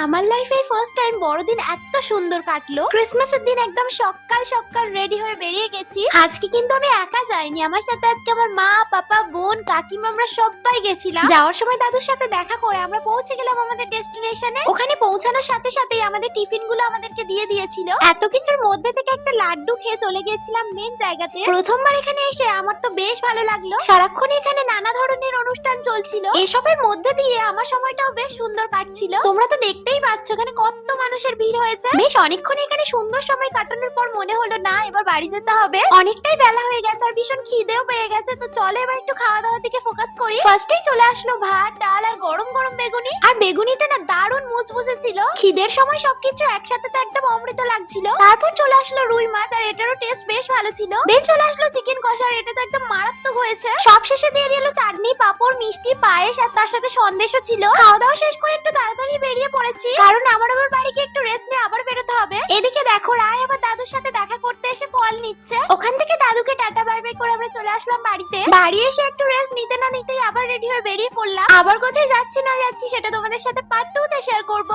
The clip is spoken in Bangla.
আমার লাইফের ফার্স্ট টাইম বড়দিন এত সুন্দর কাটলো। ক্রিসমাসের দিন একদম সকাল সকাল রেডি হয়ে বেরিয়ে গেছি। আজকে কিন্তু আমি একা যাইনি, আমার সাথে আজকে আমার মা, পাপা, বোন, কাকিমা আমরা সবাই গেছিলাম। যাওয়ার সময় দাদুর সাথে দেখা করে আমরা পৌঁছে গেলাম আমাদের ডেস্টিনেশনে। ওখানে পৌঁছানোর সাথে সাথেই আমাদের টিফিন গুলো আমাদেরকে দিয়ে দিয়েছিল। এত কিছুর মধ্যে থেকে একটা লাড্ডু খেয়ে চলে গিয়েছিলাম মেন জায়গাতে। প্রথমবার এখানে এসে আমার তো বেশ ভালো লাগলো। সারাক্ষণ এখানে নানা ধরনের অনুষ্ঠান চলছিল, এসবের মধ্যে দিয়ে আমার সময়টাও বেশ সুন্দর কাটছিল। তোমরা তো দেখতেই পাচ্ছ এখানে কত মানুষের ভিড় হয়েছে। বেশ অনেকক্ষণ এখানে সুন্দর সময় কাটানোর পর মনে হলো না এবার বাড়ি যেতে হবে। অনেকটাই বেলা হয়ে গেছে আর ভীষণ খিদেও পেয়ে গেছে, তো চলো এবার একটু খাওয়া দাওয়ার দিকে ফোকাস করি। ফার্স্টেই চলে আসলো ভাত, ডাল আর গরম গরম বেগুনি। আর বেগুনিটা না দারুণ মুচমুচে ছিল। খিদের সময় সবকিছু একসাথে তো একদম অমৃত লাগছিল। তারপর চলে আসলো রুই মাছ, আর এটারও টেস্ট বেশ ভালো ছিল। দেন চলে আসলো চিকেন কষা, আর এটা তো একদম মারাত্মক হয়েছে। সব শেষে দিয়ে দিল চাটনি, পাঁপড়, মিষ্টি, পায়েস আর তার সাথে সন্দেশও ছিল। খাওয়া দাওয়া শেষ করে একটু তাড়াতাড়ি বেরিয়ে পড়েছি, কারণ আমার আবার বাড়ি গিয়ে একটু রেস্ট নিয়ে আবার বেরোতে হবে। এদিকে দেখো রায় আবার দাদুর সাথে দেখা করতে এসে ফল নিচ্ছে। ওখান থেকে দাদুকে টাটা বাই বাই করে আমরা চলে আসলাম বাড়িতে। বাড়ি এসে একটু রেস্ট নিতে না নিতেই আবার রেডি হয়ে বেরিয়ে পড়লাম। আবার কোথায় যাচ্ছি না যাচ্ছি সেটা তোমাদের সাথে পার্ট 2 তে শেয়ার করব।